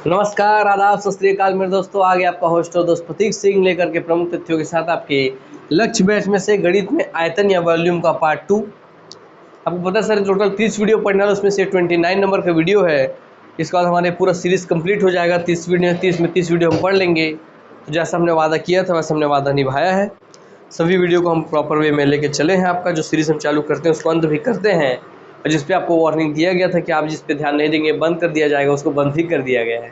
नमस्कार, आदाब, सत श्री अकाल मेरे दोस्तों। आगे आपका होस्ट दोस्त प्रतीक सिंह लेकर के प्रमुख तथ्यों के साथ आपके लक्ष्य बैच में से गणित में आयतन या वॉल्यूम का पार्ट 2। आपको पता है सर, टोटल 30 वीडियो पढ़ना है, उसमें से 29 नंबर का वीडियो है। इसके बाद हमारे पूरा सीरीज़ कंप्लीट हो जाएगा। 30 वीडियो हम पढ़ लेंगे। तो जैसा हमने वादा किया था वैसा हमने वादा निभाया है। सभी वीडियो को हम प्रॉपर वे में लेके चले हैं। आपका जो सीरीज़ हम चालू करते हैं उसको अंत भी करते हैं, और जिस पे आपको वार्निंग दिया गया था कि आप जिस पे ध्यान नहीं देंगे बंद कर दिया जाएगा, उसको बंद भी कर दिया गया है।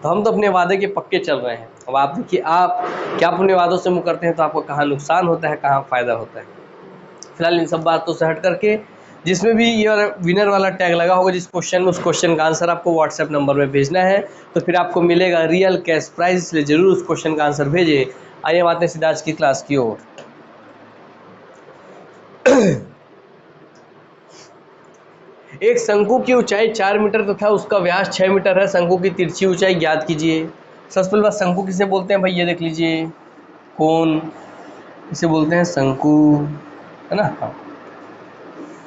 तो हम तो अपने वादे के पक्के चल रहे हैं। अब आप देखिए, आप क्या अपने वादों से मुँह करते हैं तो आपको कहाँ नुकसान होता है, कहाँ फ़ायदा होता है। फिलहाल इन सब बातों से हट करके जिसमें भी ये विनर वाला टैग लगा होगा जिस क्वेश्चन में, उस क्वेश्चन का आंसर आपको व्हाट्सएप नंबर में भेजना है, तो फिर आपको मिलेगा रियल कैश प्राइज। इसलिए ज़रूर उस क्वेश्चन का आंसर भेजें। आइए हम आते हैं सीधा आज की क्लास की ओर। एक शंकु की ऊंचाई 4 मीटर तथा उसका व्यास 6 मीटर है। शंकु की तिरछी ऊंचाई ज्ञात कीजिए। सबसे पहले बात, शंकु किसे बोलते हैं भाई, ये देख लीजिए। कौन इसे बोलते हैं? शंकु, है ना। हाँ,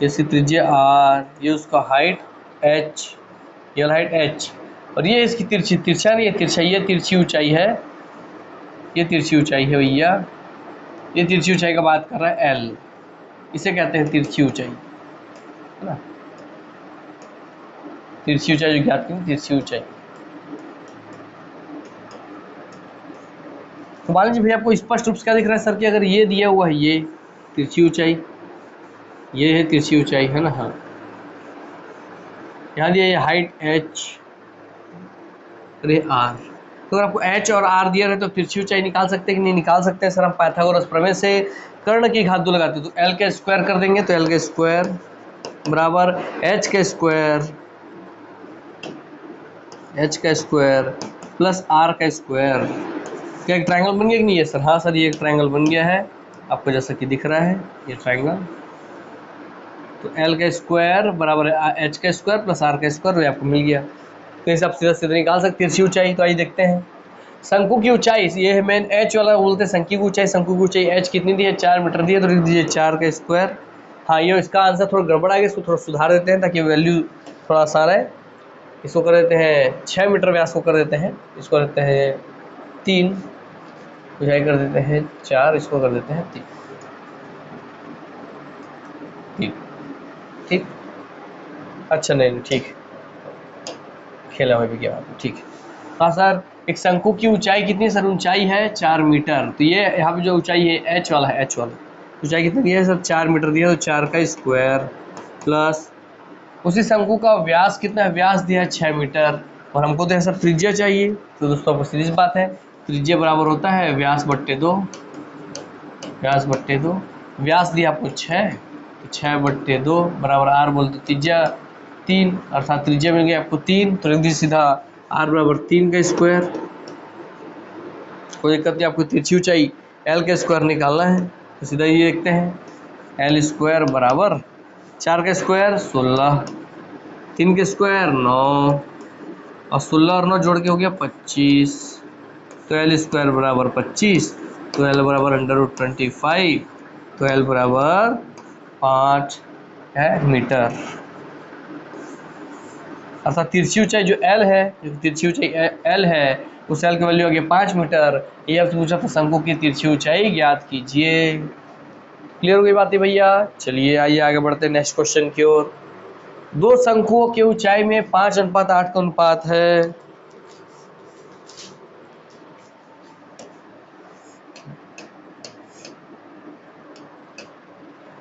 इसकी त्रिज्या r, ये उसका हाइट h, ये हाइट h, और ये इसकी तिरछी, तिरछा नहीं है, तिरछा, ये तिरछी ऊंचाई है। ये तिरछी ऊंचाई है भैया। ये तिरछी ऊंचाई का बात कर रहा है l। इसे कहते हैं तिरछी ऊंचाई, है ना। तिरछी ऊंचाई जो ज्ञात की, तिरछी ऊंचाई। तो मान लीजिए भैया आपको स्पष्ट रूप से क्या दिख रहा है सर, कि अगर ये दिया हुआ है, ये तिरछी ऊंचाई, ये है तिरछी ऊंचाई, है ना। हाँ, यहाँ दिया ये हाइट h, अरे r। तो अगर आपको h और r दिया रहे तो तिरछी ऊंचाई निकाल सकते हैं कि नहीं निकाल सकते हैं सर? हम पाइथागोरस प्रमेय से कर्ण की घात 2 लगाते हैं, तो l का स्क्वायर कर देंगे, तो l का स्क्वायर बराबर h का स्क्वायर प्लस r का स्क्वायर। क्या एक ट्रायंगल बन गया कि नहीं है सर? हाँ सर, ये एक ट्रायंगल बन गया है आपको जैसा कि दिख रहा है, ये ट्रायंगल। तो l का स्क्वायर बराबर है h का स्क्वायर प्लस r का स्क्वायर, आपको मिल गया। तो इसे आप सीधा सीधा निकाल सकते हैं तिरछी ऊंचाई। तो आइए देखते हैं। शंकु की ऊंचाई, ये है मेन h वाला बोलते हैं शंकु की ऊंचाई। शंकु की ऊंचाई h कितनी दी है? 4 मीटर दी है, तो लिख दीजिए 4 का स्क्वायर। हाँ, ये इसका आंसर थोड़ा गड़बड़ा है, इसको थोड़ा सुधार देते हैं ताकि वैल्यू थोड़ा आसान है। इसको कर देते हैं 6 मीटर व्यास को कर देते हैं, इसको कर देते हैं 3, ऊंचाई कर देते हैं 4, इसको कर देते हैं 3। ठीक ठीक, अच्छा नहीं ठीक है, खेला हुआ भी क्या बात है, ठीक है। हाँ सर, एक शंकु की ऊंचाई कितनी सर? ऊंचाई है 4 मीटर। तो ये यहाँ पे जो ऊंचाई है h वाला है, h वाला ऊंचाई कितनी दी है सर? 4 मीटर दिया, तो 4 का स्क्वायर प्लस उसी शंकु का व्यास कितना है? व्यास दिया है 6 मीटर, और हमको तो सर त्रिज्या चाहिए। तो दोस्तों आपको सीधी बात है, त्रिज्या बराबर होता है व्यास बट्टे 2, व्यास बट्टे 2। व्यास दिया आपको 6, तो 6/2 बराबर r बोलते त्रिज्या 3, अर्थात त्रिज्या मिल गया आपको 3। तो लिख दीजिए सीधा r बराबर 3 का स्क्वायर। कोई दिक्कत नहीं, आपको तिरछी ऊंचाई l का स्क्वायर निकालना है, तो सीधा ये देखते हैं। l स्क्वायर बराबर 4 का स्क्वायर 16, 3 का स्क्वायर 9, और 16 और 9 जोड़ के हो गया 25। तो l स्क्वायर बराबर 25, तो l बराबर √25, तो l बराबर 5 है मीटर। अर्थात तिरछी ऊंचाई जो l है, जो तिरछी ऊंचाई l है, उस l की वैल्यू आ गई 5 मीटर। ये आपसे पूछा था शंकु की तिरछी ऊंचाई ज्ञात कीजिए। क्लियर हो गई बात है भैया? चलिए आइए आगे बढ़ते हैं नेक्स्ट क्वेश्चन की ओर। दो शंकुओं की ऊंचाई में 5:8 का अनुपात है।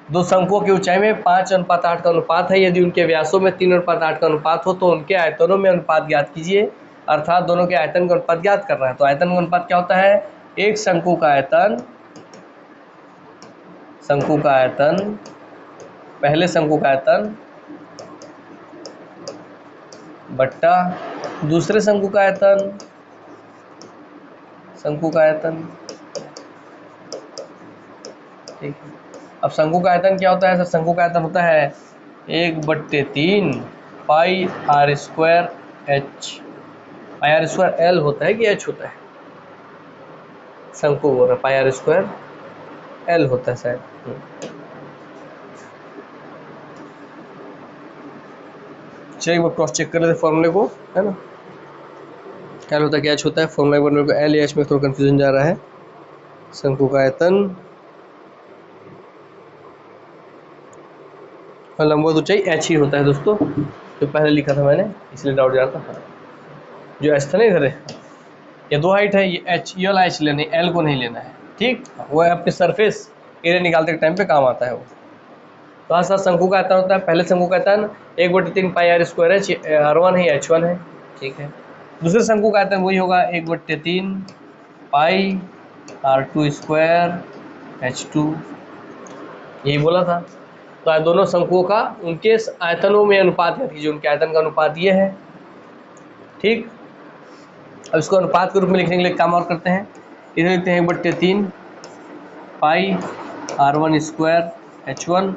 दो शंकुओं की ऊंचाई में 5:8 का अनुपात है। यदि उनके व्यासों में 3:8 का अनुपात हो तो उनके आयतनों में अनुपात ज्ञात कीजिए। अर्थात दोनों के आयतन का अनुपात ज्ञात करना है। तो आयतन का अनुपात क्या होता है? एक शंकु का आयतन, शंकु का आयतन, पहले शंकु का आयतन बट्टा दूसरे शंकु का आयतन, शंकु का आयतन। ठीक है, अब शंकु का आयतन क्या होता है सर? शंकु का आयतन होता है 1/3 पाई r स्क्वायर h। पाई r स्क्वायर l होता है कि h होता है? शंकु बोल रहा है, पाई r स्क्वायर l होता है शायद। चलिए एक बार क्रॉस चेक कर लेते फॉर्मूले को, है ना। एल होता है कि एच होता है, फॉर्मूला एक बार मेरे को एल या एच में थोड़ा कन्फ्यूजन जा रहा है। शंकु का आयतन और लंबवत ऊंचाई एच ही होता है दोस्तों, जो पहले लिखा था मैंने, इसलिए डाउट जा रहा था। जो एच था ना इधर, ये दो हाइट है, ये एच, ये वाला एच लेना है, एल को नहीं लेना है, ठीक। वो आपके सरफेस एरिया निकालते के टाइम पे काम आता है वो। तो हाँ सर, शंकु का आयतन होता है, पहले शंकु का आयतन 1/3 पाई आर स्क्वायर है, R1 है, H1 है, ठीक है। दूसरे शंकु का आयतन वही होगा 1/3 पाई R2 स्क्वायर H2, यही बोला था। तो दोनों शंकुओं का उनके आयतनों में अनुपात याद कीजिए, उनके आयतन का अनुपात ये है, ठीक। अब इसको अनुपात के रूप में लिखने के लिए काम और करते हैं, इधर लिखते हैं 1/3 पाई R1 स्क्वायर H1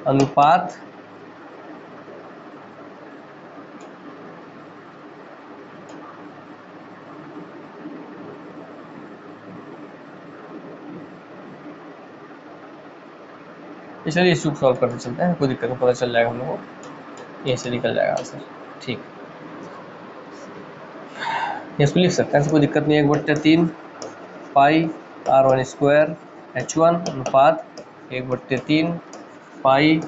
अनुपात चलिए इसको सॉल्व करते चलते हैं, कोई दिक्कत नहीं, पता चल जाएगा हम लोग को, यहीं से निकल जाएगा आंसर, ठीक। इसको लिख सकते हैं, कोई दिक्कत नहीं है। 1/3 पाई R1 स्क्वायर H1 अनुपात 1/3 पाई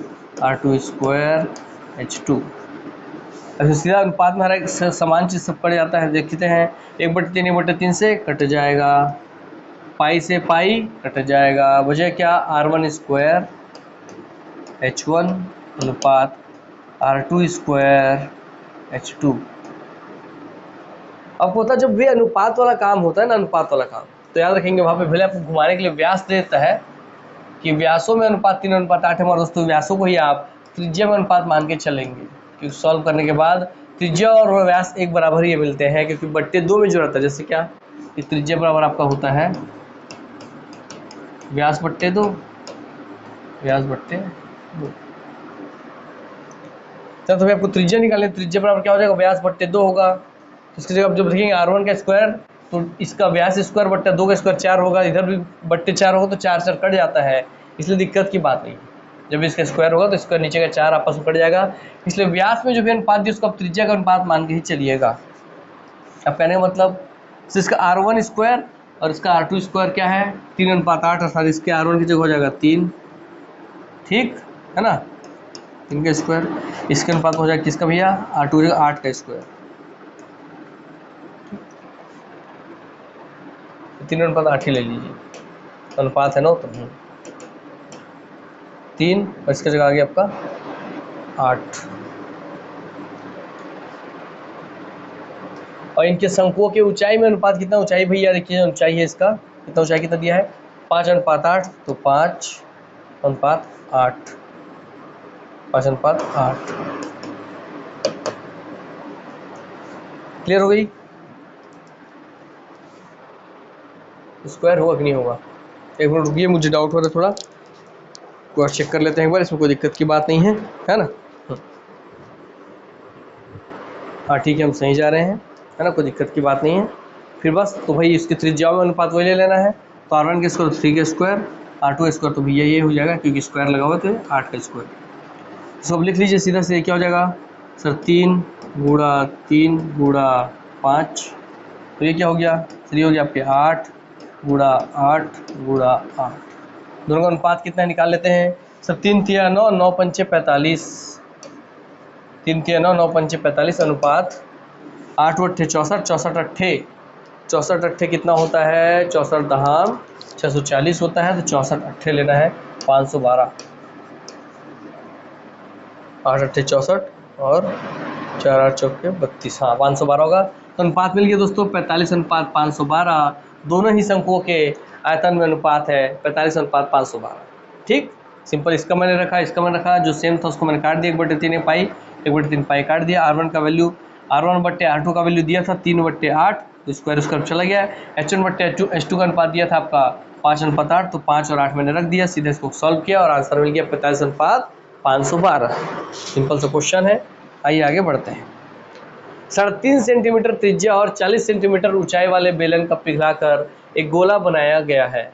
R2 स्क्वायर H2। अब सीधा अनुपात में हमारा एक समान चीज़ सब पड़ जाता है, देखते हैं। 1/3 से कट जाएगा, पाई से पाई कट जाएगा, वजह क्या, R1 स्क्वायर H1 अनुपात R2 स्क्वायर H2। अब होता जब भी अनुपात वाला काम होता है ना, अनुपात वाला काम, तो याद रखेंगे वहाँ पे भले आपको घुमाने के लिए व्यास देता है कि व्यासों में अनुपात 3:8 है, और दोस्तों व्यासों को ही आप त्रिज्या में अनुपात मान के चलेंगे, क्योंकि सॉल्व करने के बाद त्रिज्या और व्यास एक बराबर ही मिलते हैं, क्योंकि बट्टे 2 में जरूरत है। जैसे क्या, कि त्रिज्या बराबर आपका होता है व्यास बट्टे 2, व्यास बट्टे 2। तो भाई आपको त्रिज्या निकालने, त्रिज्या बराबर क्या हो जाएगा, व्यास बट्टे 2 होगा। तो इसकी जगह आप जब लिखेंगे R1 का स्क्वायर, तो इसका व्यास स्क्वायर बट्टा 2 का स्क्वायर 4 होगा, इधर भी बट्टे 4 होगा, तो 4 कट जाता है, इसलिए दिक्कत की बात नहीं। जब इसका स्क्वायर होगा तो इसका नीचे का 4 आपस में कट जाएगा, इसलिए व्यास में जो भी अनुपात दिया उसको आप त्रिज्या का अनुपात मान के ही चलिएगा। अब कहने का मतलब, इसका R1 स्क्वायर और इसका R2 स्क्वायर क्या है, 3:8, अर्थात इसके R1 की जगह हो जाएगा 3, ठीक है ना, 3 का स्क्वायर, इसके अनुपात हो जाएगा किसका भैया, R2 की जगह 8 का स्क्वायर, 3:8 ही ले लीजिए, अनुपात है ना, तो 3 और इसका जगह आ गया आपका 8। और इनके शंकुओं की ऊंचाई में अनुपात कितना, ऊंचाई भैया देखिए ऊंचाई है इसका, कितना ऊंचाई कितना दिया है, 5:8, तो 5:8, 5:8। क्लियर हो गई, स्क्वायर होगा कि नहीं होगा, एक मिनट रुकिए, मुझे डाउट हो रहा है थोड़ा, क्रॉस चेक कर लेते हैं एक बार, इसमें कोई दिक्कत की बात नहीं है ना। हाँ ठीक है, हम सही जा रहे हैं, है ना, कोई दिक्कत की बात नहीं है। फिर बस तो भाई इसकी त्रिज्याओं में अनुपात वही ले लेना है, तो R1 का स्क्वायर 3 का स्क्वायर, R2 स्क्वायर तो भैया ये हो जाएगा, क्योंकि स्क्वायर लगा हुआ तो 8 का स्क्वायर। तो अब लिख लीजिए सीधा से, क्या हो जाएगा सर, 3 × 3 × 5, तो ये क्या हो गया सर, ये हो गया आपके 8 × 8 × 8। दोनों का अनुपात कितना निकाल लेते हैं सर, 3 × 9, 9 × 5 = 45, 3 × 9, 9 × 5 = 45 अनुपात 8 × 8 = 64, 64 अट्ठे कितना होता है, 64 दहाम 640 होता है, तो 64 अट्ठे लेना है 512, 8 अट्ठे 64 और 4 8 चौके 32, हाँ 512 होगा। तो अनुपात मिल गया दोस्तों 45:512, दोनों ही शंकुओं के आयतन में अनुपात है 45:512, ठीक। सिंपल, इसका मैंने रखा, इसका मैंने रखा, जो सेम था उसको मैंने काट दिया, 1/3 पाई, 1/3 पाई काट दिया। R1 का वैल्यू, R1/R2 का वैल्यू दिया था 3/8, तो स्क्वायर उसका चला गया। H1/H2 का अनुपात दिया था आपका 5:8, तो 5 और 8 मैंने रख दिया, सीधे इसको सॉल्व किया और आंसर मिल गया 45:512। सिंपल सा क्वेश्चन है, आइए आगे बढ़ते हैं। 3.5 सेंटीमीटर त्रिज्या और 40 सेंटीमीटर ऊंचाई वाले बेलन का पिघलाकर एक गोला बनाया गया है,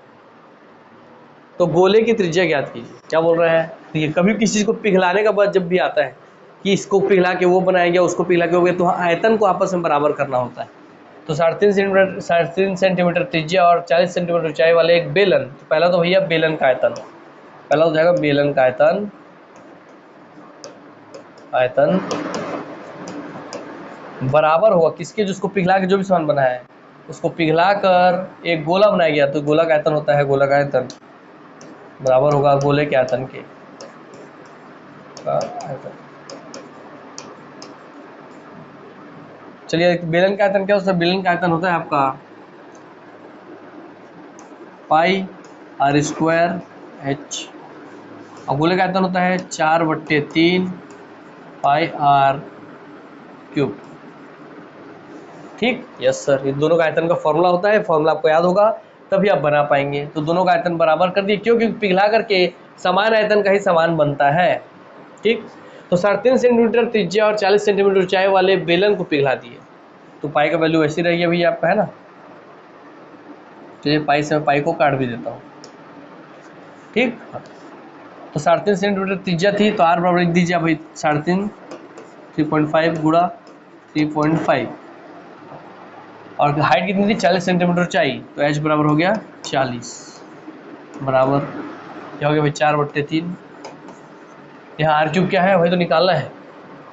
तो गोले की त्रिज्या ज्ञात कीजिए। क्या बोल रहा है, देखिए कभी किसी चीज़ को पिघलाने का बाद जब भी आता है कि इसको पिघला के वो बनाया गया, उसको पिघला के हो गया, तो आयतन को आपस में बराबर करना होता है। तो 3.5 सेंटीमीटर त्रिज्या और 40 सेंटीमीटर ऊंचाई वाले एक बेलन, तो पहला तो भैया बेलन का आयतन, पहला हो जाएगा बेलन का आयतन, बराबर होगा किसके, जिसको पिघला के जो भी सामान बनाया है उसको पिघला कर एक गोला बनाया गया, तो गोला का आयतन होता है, गोला का आयतन बराबर होगा गोले के आयतन के आयतन। चलिए बेलन का आयतन क्या होता है, बेलन का आयतन होता है आपका पाई आर स्क्वायर एच, और गोले का आयतन होता है 4/3 पाई आर क्यूब। ठीक, यस सर, ये दोनों का आयतन का फॉर्मूला होता है, फॉर्मूला आपको याद होगा तभी आप बना पाएंगे। तो दोनों का आयतन बराबर कर दिए, क्योंकि पिघला करके समान आयतन का ही समान बनता है। ठीक, तो 3.5 सेंटीमीटर त्रिज्या और 40 सेंटीमीटर ऊंचाई वाले बेलन को पिघला दिए, तो पाई का वैल्यू ऐसी रहेगी अभी आपका, है ना। चलिए पाई से मैं पाई को काट भी देता हूँ। ठीक, तो 3.5 सेंटीमीटर त्रिज्या थी, तो आर बराबर लिख दीजिए भाई 3.5 3.5 गुणा 3.5, और हाइट कितनी थी 40 सेंटीमीटर ऊंचाई, तो एच बराबर हो गया 40 बराबर क्या हो गया भाई 4/3। यहाँ आर क्यूब क्या है भाई, तो निकालना है,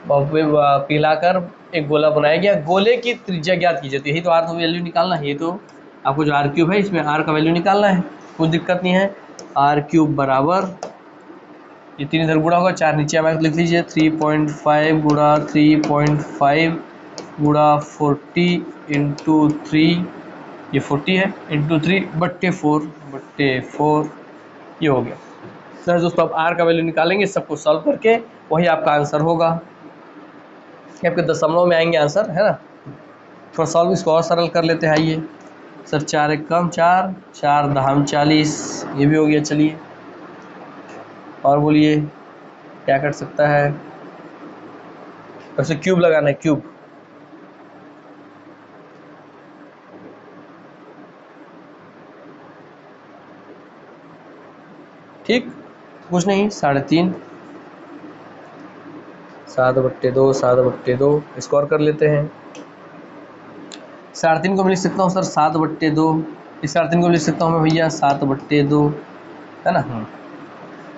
पिघलाकर एक गोला बनाया गया, गोले की त्रिज्या ज्ञात कीजिए, तो यही तो आर का वैल्यू निकालना है। ये तो आपको जो आर क्यूब है इसमें आर का वैल्यू निकालना है, कोई दिक्कत नहीं है। आर क्यूब बराबर ये 3 इधर गुणा होगा, 4 नीचे आएगा, तो लिख लीजिए 3.5 गुणा 3.5 गुणा 40 इंटू 3, ये 40 है, इंटू 3/4 ये हो गया। सर दोस्तों अब आर का वैल्यू निकालेंगे, सबको सॉल्व करके वही आपका आंसर होगा, आपके दशमलव में आएंगे आंसर, है ना। थोड़ा सॉल्व इसको और सरल कर लेते हैं, आइए सर 4 एक कम 4, 4 दहाम 40, ये भी हो गया। चलिए और बोलिए क्या कर सकता है, वैसे क्यूब लगाना है, क्यूब। ठीक, कुछ नहीं, 3.5 7/2 7/2 स्क्वायर कर लेते हैं। 3.5 को मैं लिख सकता हूँ सर 7/2, इस 3.5 को लिख सकता हूँ मैं भैया 7/2, है ना।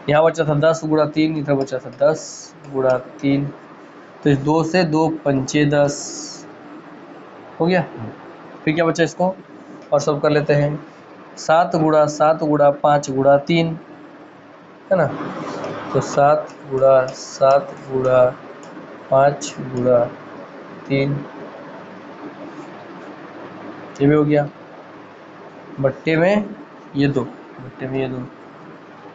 यहाँ बचा था 10 गुणा 3, इधर बचा था 10 गुणा 3, तो इस 2 से 2 पंचे 10 हो गया। फिर क्या बचा, इसको और सब कर लेते हैं, 7 गुणा 7 गुणा 5 गुणा 3, है ना, तो 7 गुणा 7 गुणा 5 गुणा 3, ये भी हो गया, बट्टे में ये 2, बट्टे में ये 2।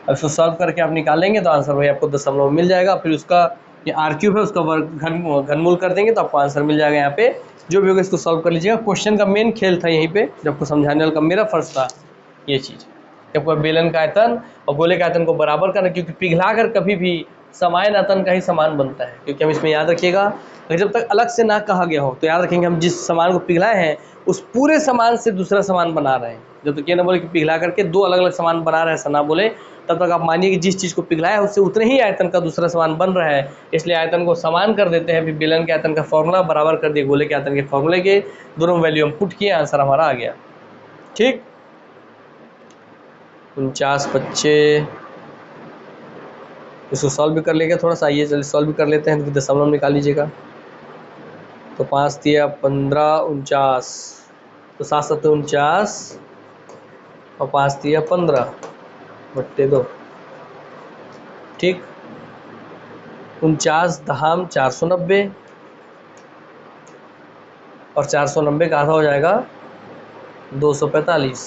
अब इसको सॉल्व करके आप निकालेंगे तो आंसर भाई आपको दशमलव मिल जाएगा, फिर उसका ये आर क्यूब है उसका वर्ग घनमूल कर देंगे तो आपको आंसर मिल जाएगा। यहाँ पे जो भी होगा इसको सॉल्व कर लीजिएगा। क्वेश्चन का मेन खेल था यहीं पे, जब आपको समझाने वाला का मेरा फर्ज था ये चीज़, आपको बेलन का आयतन और गोले का आयतन को बराबर करना, क्योंकि पिघला कर कभी भी समान आयतन का ही समान बनता है। क्योंकि हम इसमें याद रखिएगा, जब तक अलग से ना कहा गया हो तो याद रखेंगे हम जिस सामान को पिघलाए हैं उस पूरे सामान से दूसरा सामान बना रहे हैं। जब तक ये ना बोले कि पिघला करके 2 अलग अलग सामान बना रहे हैं, ऐसा ना बोले, तब तक आप मानिए कि जिस चीज़ को पिघलाया है उससे उतने ही आयतन का दूसरा सामान बन रहा है, इसलिए आयतन को समान कर देते हैं। फिर बेलन के आयतन का फॉर्मूला बराबर कर दिए गोले के आयतन के फॉर्मूले के, दोनों वैल्यू हम पुट किए, आंसर हमारा आ गया। ठीक, 49 बच्चे इसको सॉल्व भी कर लेंगे थोड़ा सा, आइए चलिए सॉल्व भी कर लेते हैं, दशमलव निकाल लीजिएगा। तो 5 दिया 15 49, तो 7 7 49 और 5 दिया 15/2। ठीक, 49 दहाम 490 और 490 का आधा हो जाएगा 245,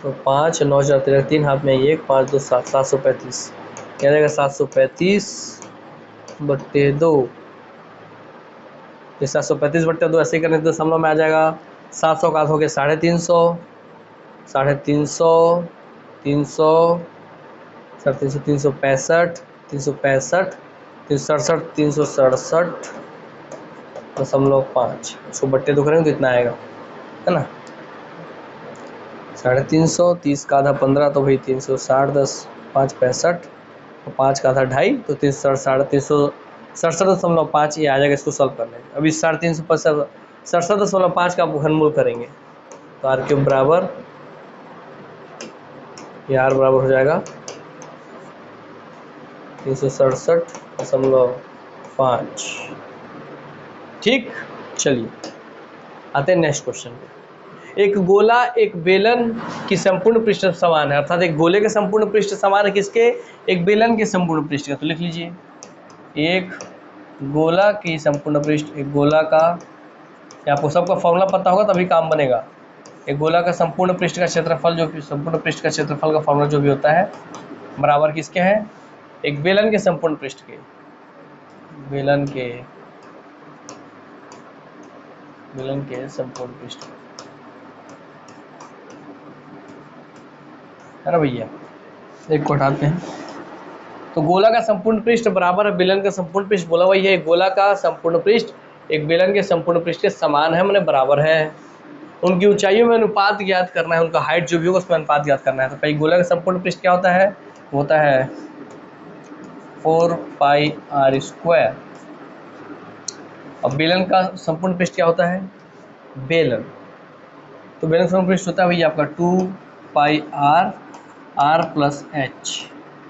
तो 5 9 4 13 3 हाथ में 1 5 2 7 735, क्या रहेगा 735/2। ये 735/2 ऐसे ही करने तो दशमलव में आ जाएगा। 700 का आधा हो गया 350, 350 300 350 365 365 367 367.5, उसको बट्टे 2 करेंगे तो इतना आएगा, है ना। 350, 30 का आधा 15, तो भाई 360 10 5 65 और 5 का आधा 2.5, तो 367.5 ये आ जाएगा। इसको सॉल्व कर लेंगे। अभी 350 67.5 का आप घनमूल करेंगे तो r क्यूब बराबर, ये r बराबर हो जाएगा 367.5। ठीक, चलिए आते हैं नेक्स्ट क्वेश्चन पे। एक गोला एक बेलन की संपूर्ण पृष्ठ समान है, अर्थात एक गोले के संपूर्ण पृष्ठ समान है किसके, एक बेलन के संपूर्ण पृष्ठ का। तो लिख लीजिए एक गोला की संपूर्ण पृष्ठ, एक गोला का, आपको सबका फॉर्मूला पता होगा तभी काम बनेगा। एक गोला का संपूर्ण पृष्ठ का क्षेत्रफल, जो संपूर्ण पृष्ठ का क्षेत्रफल का फॉर्मूला जो भी होता है, बराबर किसके है, एक बेलन के संपूर्ण पृष्ठ के, बेलन के संपूर्ण पृष्ठ, है ना भैया। एक को हटाते हैं, तो गोला का संपूर्ण पृष्ठ बराबर है बेलन का संपूर्ण पृष्ठ, बोला वही है एक गोला का संपूर्ण पृष्ठ एक बेलन के संपूर्ण पृष्ठ के समान है, मैंने बराबर है। उनकी ऊंचाइयों में अनुपात ज्ञात करना है, उनका हाइट जो भी होगा उसमें अनुपात ज्ञात करना है। तो भाई गोला का संपूर्ण पृष्ठ क्या होता है, होता है 4πr²। अब बेलन का संपूर्ण पृष्ठ क्या होता है, बेलन, तो बेलन का संपूर्ण पृष्ठ होता है भैया आपका 2πr+h।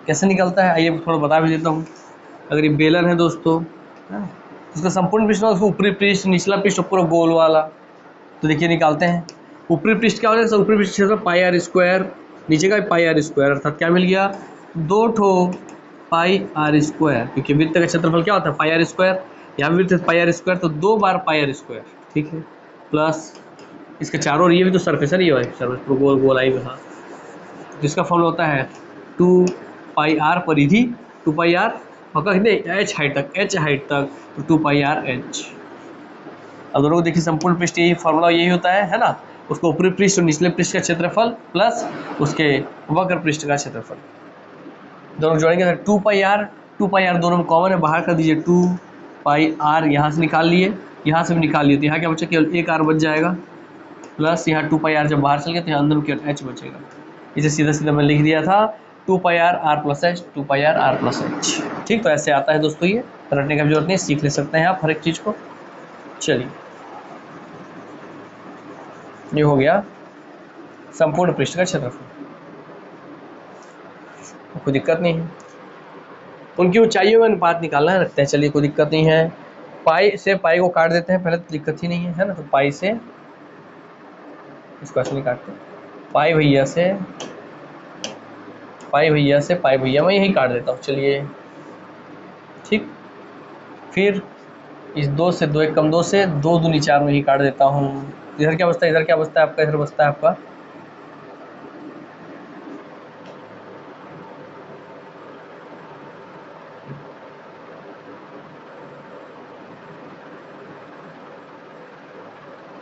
कैसे निकलता है आइए थोड़ा बता भी देता हूँ। अगर ये बेलन है दोस्तों, उसका संपूर्ण पृष्ठ, उसको ऊपरी पृष्ठ, निचला पृष्ठ, पूरा गोल वाला, तो देखिए निकालते हैं। ऊपरी पृष्ठ क्या हो जाएगा, ऊपरी पृष्ठ क्षेत्र πr², नीचे का πr², अर्थात क्या मिल गया, 2 ठो πr², क्योंकि वृत्त का क्षेत्रफल क्या होता है πr², यहाँ भी वृत्त πr², तो 2 बार πr², ठीक है, प्लस इसके चारों ओर, ये भी तो सरफेस है, ये सरफेस पूरा गोल गोल आई हुआ, जिसका फॉर्मूला होता है 2πr परिधि, 2πr और कितने h हाइट तक, तो 2πrh। अब दोनों को देखिए संपूर्ण पृष्ठ यही फॉर्मूला यही होता है ना, उसको ऊपरी पृष्ठ और निचले पृष्ठ का क्षेत्रफल प्लस उसके वक्र पृष्ठ का क्षेत्रफल, दोनों जोड़ेंगे तो 2πr दोनों में कॉमन है, बाहर कर दीजिए 2πr, यहाँ से निकाल लिए, यहाँ से भी निकाल लिए, तो यहाँ क्या बचा, केवल एक r बच जाएगा, प्लस यहाँ 2πr जब बाहर चल गया तो यहाँ अंदर में केवल h बचेगा। इसे सीधा सीधा मैं लिख दिया था 2πr+h, 2πr+h। ठीक, तो ऐसे आता है दोस्तों, ये रटने का जरूरत नहीं, सीख ले सकते हैं आप हर एक चीज़ को। चलिए ये हो गया संपूर्ण पृष्ठ का क्षेत्रफल, कोई दिक्कत नहीं है। उनकी ऊंचाइयों में अनुपात निकालना है, रखते हैं, चलिए कोई दिक्कत नहीं है। पाई से पाई को काट देते हैं पहले, तो दिक्कत ही नहीं है ना, तो पाई से इसको नहीं काटते, पाई भैया से पाई भैया मैं यही काट देता हूँ, चलिए ठीक। फिर इस 2 से 2 एक कम 2 से 2 दूनी 4 में ही काट देता हूँ। इधर क्या बचता है, इधर क्या बचता है आपका, इधर बचता है आपका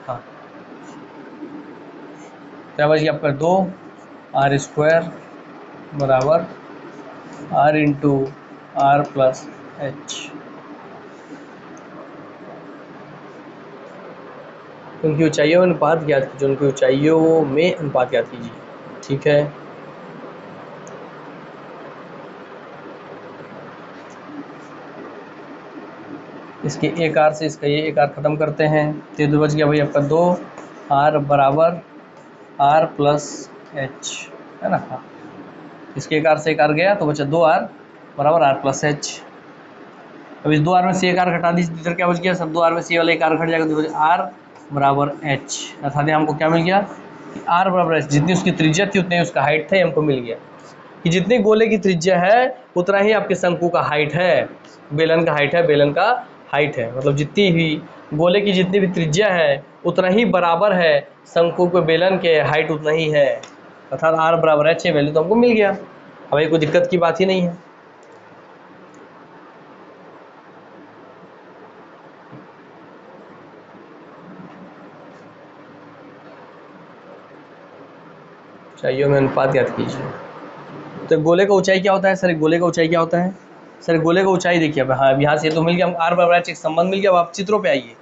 हाँ, क्या बच गया आपका 2r² बराबर r×r+h। उनकी ऊंचाइयों में अनुपात ज्ञात कीजिए, उनकी ऊंचाइयों में अनुपात ज्ञात कीजिए, ठीक है। इसके एक आर से इसका ये एक आर खत्म करते हैं, तो बच गया भाई आपका 2r बराबर r+h, है ना। हाँ, इसके एक आर से एक आर गया तो बचा 2r बराबर r+h। अब इस 2r में से एक आर घटा दीजिए, इधर क्या बच गया, सब 2r में से वाला एक आर घट जाएगा, तो r बराबर h, अर्थात हमको क्या मिल गया कि r बराबर h, जितनी उसकी त्रिज्या थी उतनी उसका हाइट था, हमको मिल गया कि जितनी गोले की त्रिज्या है उतना ही आपके शंकु का हाइट है, बेलन का हाइट है, बेलन का हाइट है, मतलब जितनी भी गोले की जितनी भी त्रिज्या है उतना ही बराबर है शंकु के बेलन के हाइट उतना ही है, अर्थात r बराबर h वैल्यू तो हमको मिल गया। अब ये कोई दिक्कत की बात ही नहीं है। ऊंचाइयों में अनुपात ज्ञात कीजिए, तो गोले का ऊंचाई क्या होता है सर, गोले का ऊंचाई क्या होता है सर, गोले का ऊंचाई देखिए, अब हाँ यहाँ से तो मिल गया, हम r बराबर h एक संबंध मिल गया। अब आप चित्रों पे आइए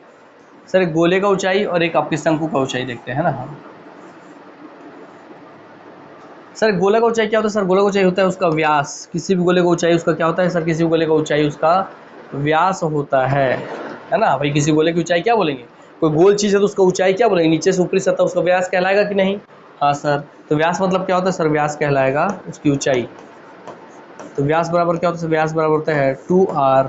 सर, गोले का ऊंचाई और एक आपके शंकु का ऊंचाई देखते हैं ना। हाँ सर, गोले का ऊंचाई क्या होता है सर, गोले का ऊंचाई होता है उसका व्यास, किसी भी गोले का ऊंचाई उसका क्या होता है सर, किसी भी गोले का ऊंचाई उसका व्यास होता है ना भाई। किसी गोले की ऊंचाई क्या बोलेंगे, कोई गोल चीज़ है तो उसका ऊंचाई क्या बोलेंगे, नीचे से ऊपरी सतह उसका व्यास कहलाएगा कि नहीं। हाँ सर, तो व्यास मतलब क्या होता है सर, व्यास कहलाएगा उसकी ऊंचाई। तो व्यास बराबर क्या होता है सर, व्यास बराबर होता है 2r,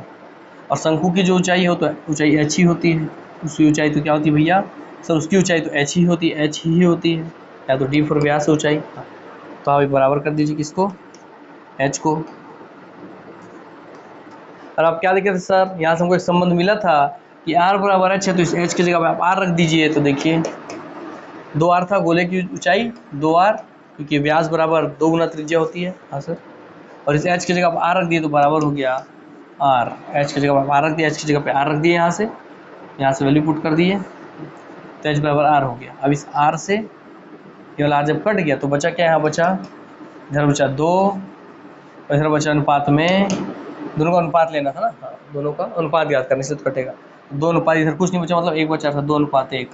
और शंकु की जो ऊंचाई हो तो ऊंचाई h ही होती है। उसकी ऊंचाई तो क्या होती है भैया सर, उसकी ऊंचाई तो h ही होती है, h ही होती है, या तो d फॉर व्यास ऊंचाई। तो आप बराबर कर दीजिए किसको, h को। और आप क्या देखे थे सर, यहाँ से हमको एक संबंध मिला था कि r बराबर h है, तो इस h की जगह पे आप r रख दीजिए। तो देखिए 2r था, गोले की ऊंचाई 2r, क्योंकि व्यास बराबर 2 गुना त्रिज्या होती है। हाँ सर, और इस h की जगह आप r रख दिए तो बराबर हो गया r, h की जगह आप r रख दिए, h की जगह पे r रख दिए, यहाँ से वैल्यू पुट कर दिए, तो h बराबर r हो गया। अब इस r से ये वाला r जब कट गया तो बचा क्या, यहाँ बचा, इधर बचा 2 और इधर बचा अनुपात में, दोनों का अनुपात लेना था ना, हाँ दोनों का अनुपात याद करने से तो कटेगा। 2 अनुपात, इधर कुछ नहीं बचा, मतलब 1 बचा था, 2 अनुपात 1,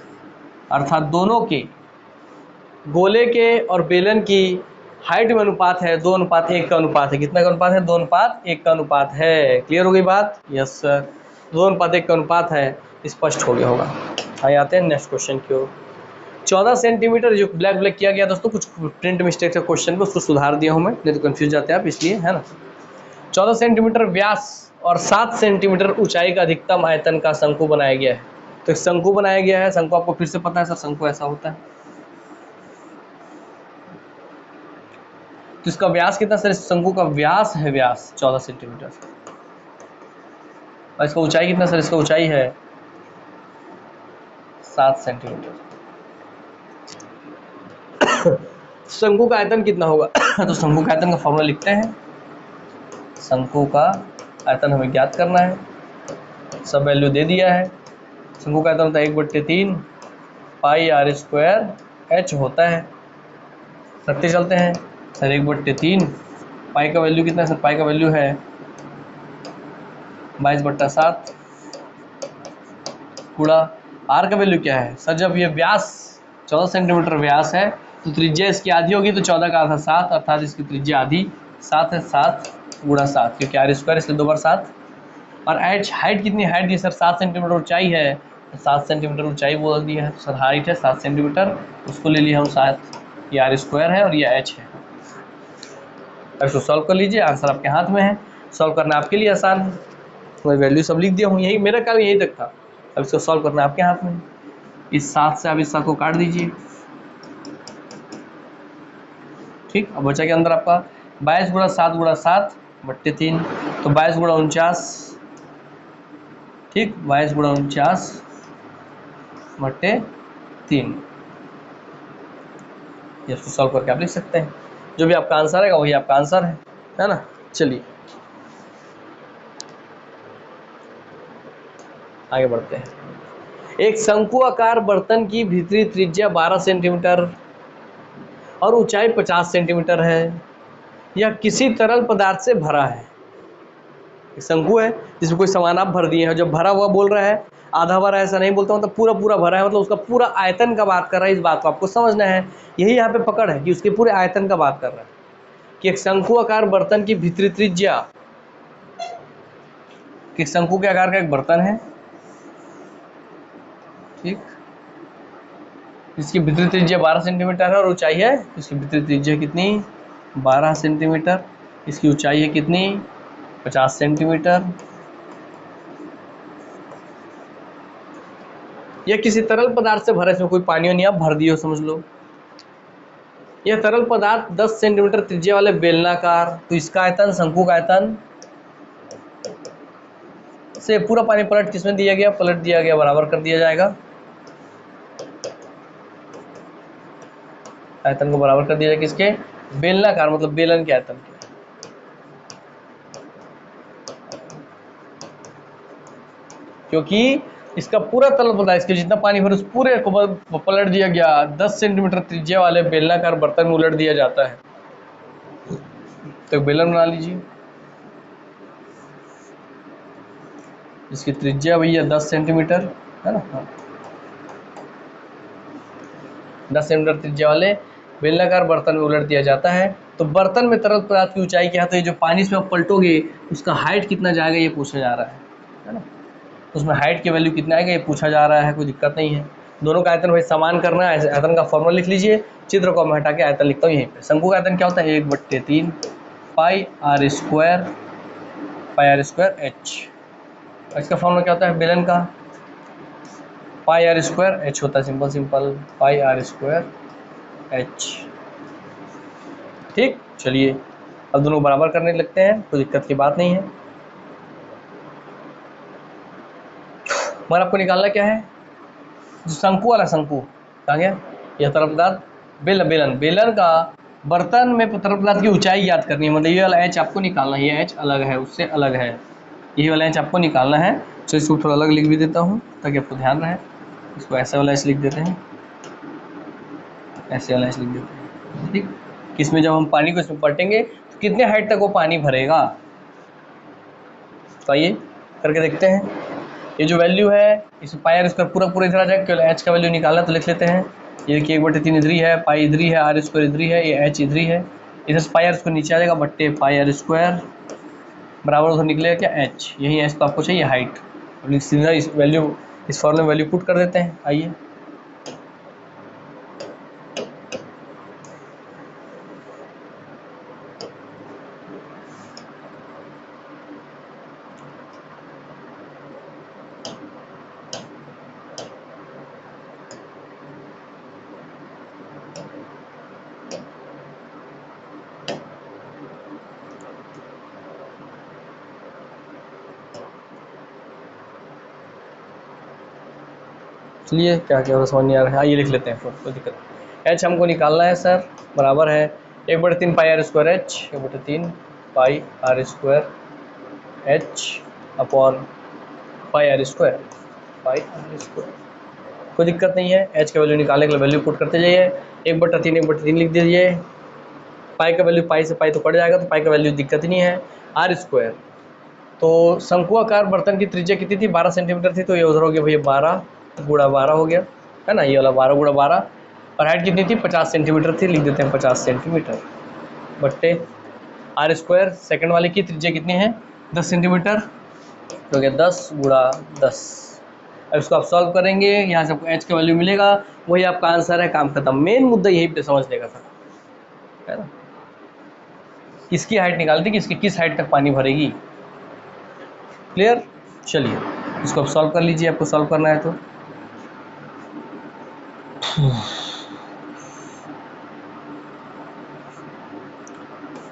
अर्थात दोनों के गोले के और बेलन की हाइट में अनुपात है 2 अनुपात 1 का अनुपात है। कितना का अनुपात है, 2 अनुपात 1 का अनुपात है। क्लियर हो गई बात, यस सर, 2 अनुपात 1 का अनुपात है, स्पष्ट हो गया होगा। आइए आते हैं नेक्स्ट क्वेश्चन की ओर। 14 सेंटीमीटर जो ब्लैक किया गया दोस्तों, कुछ प्रिंट मिस्टेक है क्वेश्चन में, उसको सुधार दिया हूँ मैं, नहीं तो कंफ्यूज जाते हैं आप, इसलिए है ना। 14 सेंटीमीटर व्यास और 7 सेंटीमीटर ऊंचाई का अधिकतम आयतन का शंकु बनाया गया है। तो एक शंकु बनाया गया है, शंकु आपको फिर से पता है सर, शंकु ऐसा होता है। तो इसका व्यास कितना सर, इस शंकु का व्यास है, व्यास 14 सेंटीमीटर, और इसका ऊंचाई कितना सर, इसका ऊंचाई है 7 सेंटीमीटर। शंकु का आयतन कितना होगा, तो शंकु का आयतन का फॉर्मूला लिखते हैं। शंकु का आयतन हमें ज्ञात करना है, सब वैल्यू दे दिया है। शंकु का आयतन होता है 1/3 पाई r स्क्वायर h होता है। रखते चलते हैं सर, 1/3 पाई का वैल्यू कितना है सर, पाई का वैल्यू है 22/7 गुणा r का वैल्यू क्या है सर, जब ये व्यास 14 सेंटीमीटर व्यास है तो त्रिज्या इसकी आधी होगी, तो 14 का आधा 7, अर्थात इसकी त्रिज्या आधी 7 है, 7 गुणा 7, क्योंकि r स्क्वायर इसलिए 2 बार 7। और हाइट कितनी, हाइट दी सर 7 सेंटीमीटर ऊंचाई है, 7 सेंटीमीटर ऊंचाई बोल दी है, तो सर हाइट है 7 सेंटीमीटर, उसको ले लिया हम 7, ये r स्क्वायर है और ये h है। अब इसको सॉल्व कर लीजिए, आंसर आपके हाथ में है, सॉल्व करना आपके लिए आसान है, मैं वैल्यू सब लिख दिया हूँ, यही मेरा काम यही तक था। अब इसको सॉल्व करना आपके हाथ में, इस 7 से आप इस 7 को काट दीजिए, ठीक। अब बचा के अंदर आपका 22 गुणा 7 गुणा 7/3, तो 22 गुणा 49, ठीक, 22 गुणा 49/3, इसको सॉल्व करके आप लिख सकते हैं, जो भी आपका आंसर है वही आपका आंसर है ना। चलिए आगे बढ़ते हैं। एक शंकु आकार बर्तन की भीतरी त्रिज्या 12 सेंटीमीटर और ऊंचाई 50 सेंटीमीटर है, यह किसी तरल पदार्थ से भरा है। एक शंकु है जिसमें कोई सामान आप भर दिए हैं, जब भरा हुआ बोल रहा है, आधा भरा है ऐसा नहीं बोलता, मतलब पूरा पूरा भरा है, मतलब उसका पूरा आयतन का बात कर रहा है। इस बात को आपको समझना है, यही यहाँ पे पकड़ है कि उसके पूरे आयतन का बात कर रहा है, कि एक शंकु आकार बर्तन की भीतरी त्रिज्या, कि शंकु के आकार का एक बर्तन है, ठीक, इसकी भीतरी त्रिज्या 12 सेंटीमीटर है और ऊंचाई है, इसकी भीतरी त्रिज्या कितनी 12 सेंटीमीटर, इसकी ऊंचाई है कितनी 50 सेंटीमीटर। यह किसी तरल पदार्थ से भरा, इसमें कोई पानी नहीं आप भर दिए हो समझ लो। यह तरल पदार्थ 10 सेंटीमीटर त्रिज्या वाले बेलनाकार, तो इसका आयतन, शंकु का आयतन से पूरा पानी पलट किसमें दिया गया, पलट दिया गया, बराबर कर दिया जाएगा, आयतन को बराबर कर दिया जाएगा किसके, बेलनाकार, मतलब बेलन के आयतन के। क्योंकि इसका पूरा तरल पदार्थ, इसके जितना पानी भर उस पूरे को पलट दिया गया, 10 सेंटीमीटर त्रिज्या वाले बेलनाकार बर्तन में उलट दिया जाता है। तो बेलन बना लीजिए, इसकी त्रिज्या भैया 10 सेंटीमीटर है ना, 10 सेंटीमीटर त्रिज्या वाले बेलनाकार बर्तन में उलट दिया जाता है। तो बर्तन में तरल पदार्थ की ऊंचाई क्या है, तो ये जो पानी इसमें आप पलटोगे उसका हाइट कितना जाएगा ये पूछा जा रहा है ना। तो उसमें हाइट की वैल्यू कितना आएगा ये पूछा जा रहा है, कोई दिक्कत नहीं है। दोनों का आयतन भाई समान करना है, आयतन का फॉर्मूला लिख लीजिए, चित्र को मैं हटा के आयतन लिखता हूँ यहीं पे। शंकु का आयतन क्या होता है 1/3 पाई आर स्क्वायर एच। इसका फॉर्मूला क्या होता है बेलन का, पाई आर स्क्वायर एच होता है, simple pi are square H. ठीक, चलिए अब दोनों बराबर करने लगते हैं, कोई दिक्कत की बात नहीं है। मगर आपको निकालना क्या है, शंकु वाला शंकु कहाँ गया, यह तरफ पदार्थ बेलन का बर्तन में तरफ पदार्थ की ऊंचाई याद करनी है, मतलब ये वाला एच आपको निकालना है, ये एच अलग है उससे अलग है, ये वाला एच आपको निकालना है। तो इसको थोड़ा अलग लिख भी देता हूँ ताकि आपको ध्यान रहे। इसको ऐसा वाला एच लिख देते हैं, ऐसे वाला एच लिख देते हैं। ठीक, किसमें जब हम पानी को इसमें पलटेंगे तो कितने हाइट तक वो पानी भरेगा, तो आइए करके देखते हैं। ये जो वैल्यू है इस पाई स्क्वायर पूरा इधर आ जाएगा, केवल एच का वैल्यू निकालना, तो लिख लेते हैं। ये देखिए 1/3 इधरी है, पाई इधरी है, आर स्क्वायर इधरी है, ये एच इधरी है, इधर से पाई आर स्क्वायर नीचे आ जाएगा, बट्टे पाई आर स्क्वायर बराबर उधर निकलेगा क्या एच, यही एच तो आपको चाहिए हाइट। सीधा इस वैल्यू इस फॉर्मूले में वैल्यू पुट कर देते हैं। आइए चलिए क्या क्या समझ नहीं आ रहा है, आइए लिख लेते हैं फिर, कोई दिक्कत नहीं। एच हमको निकालना है सर, बराबर है 1/3 pi are square h, 1/3 pi are square h upon pi are square कोई दिक्कत नहीं है। एच का वैल्यू निकालने के लिए वैल्यू पुट करते जाइए, 1/3 लिख दीजिए, पाई का वैल्यू पाई से पाई तो कट जाएगा, तो पाई का वैल्यू दिक्कत ही नहीं है। आर स्क्वायर, तो शंकुआकार बर्तन की त्रिज्या कितनी थी 12 सेंटीमीटर थी, तो ये उधर हो गया भैया 12 गुणा 12 हो गया है ना, ये वाला 12 गुणा 12, और हाइट कितनी थी 50 सेंटीमीटर थी, लिख देते हैं 50 सेंटीमीटर बट्टे आर स्क्वायर सेकंड वाले की त्रिज्या कितनी है 10 सेंटीमीटर, तो हो गया 10 गुणा 10। अब इसको आप सॉल्व करेंगे, यहाँ से आपको एच का वैल्यू मिलेगा, वही आपका आंसर है, काम खत्म। मेन मुद्दा यही पे समझने का था, है ना, इसकी हाइट निकालती कि इसकी किस हाइट तक पानी भरेगी। क्लियर, चलिए इसको आप सॉल्व कर लीजिए, आपको सॉल्व करना है तो।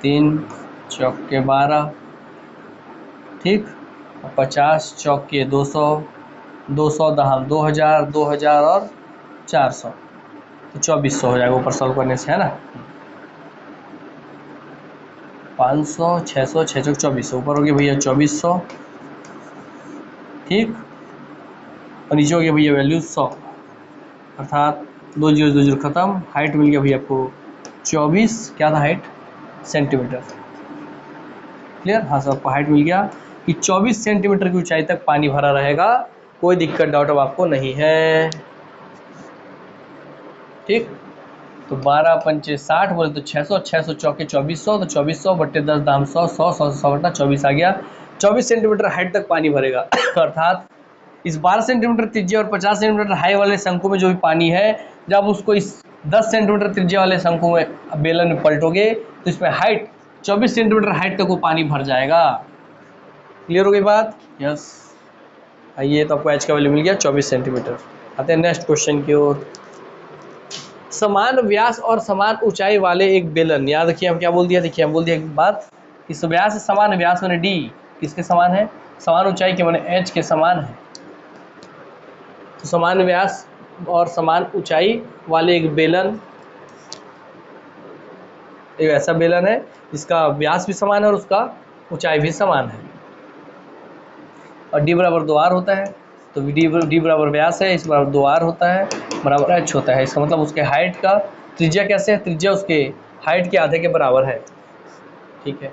तीन चौके 12, ठीक, 50 चौके 200, 200 दहम 2000, 2000 और 400, तो 2400 हो जाएगा ऊपर सॉल्व करने से, है ना। 500 600 6 चौक 2400, ऊपर हो गया भैया 2400, ठीक, और नीचे हो गया भैया वैल्यू 100, अर्थात 2 जीरो 2 जीरो खत्म। हाइट मिल गया भैया आपको 24, क्या था हाइट सेंटीमीटर। क्लियर, हाँ सर आपको हाइट मिल गया कि 24 सेंटीमीटर की ऊंचाई तक पानी भरा रहेगा, कोई दिक्कत डाउट अब आपको नहीं है। ठीक, तो 12 पंचे 60 बोले तो 600, 600 चौके 2400, तो 2400 बट्टे 10 दाम 100, 100 100 100 बट्टा 24 आ गया। 24 सेंटीमीटर हाइट तक पानी भरेगा अर्थात इस 12 सेंटीमीटर त्रिज्या और 50 सेंटीमीटर हाई वाले शंकु में जो भी पानी है, जब उसको इस 10 सेंटीमीटर त्रिज्या वाले शंकु में बेलन में पलटोगे तो इसमें हाइट 24 सेंटीमीटर हाइट तक वो पानी भर जाएगा। क्लियर हो गई बात, यस। आइए, तो आपको एच का वैल्यू मिल गया 24 सेंटीमीटर। आते हैं नेक्स्ट क्वेश्चन की ओर। समान व्यास और समान ऊंचाई वाले एक बेलन, याद रखिए हम क्या बोल दिया, देखिए हम बोल दिया एक बात, इस व्यास समान, व्यास मैंने डी किसके समान है, समान ऊंचाई के मैंने एच के समान है, तो समान व्यास और समान ऊंचाई वाले एक बेलन, एक ऐसा बेलन है जिसका व्यास भी समान है और उसका ऊंचाई भी समान है, और डी बराबर 2r होता है, तो डी बराबर व्यास है, इस बराबर 2r होता है, बराबर एच होता है। इसका मतलब उसके हाइट का त्रिज्या कैसे है, त्रिज्या उसके हाइट के आधे के बराबर है। ठीक है,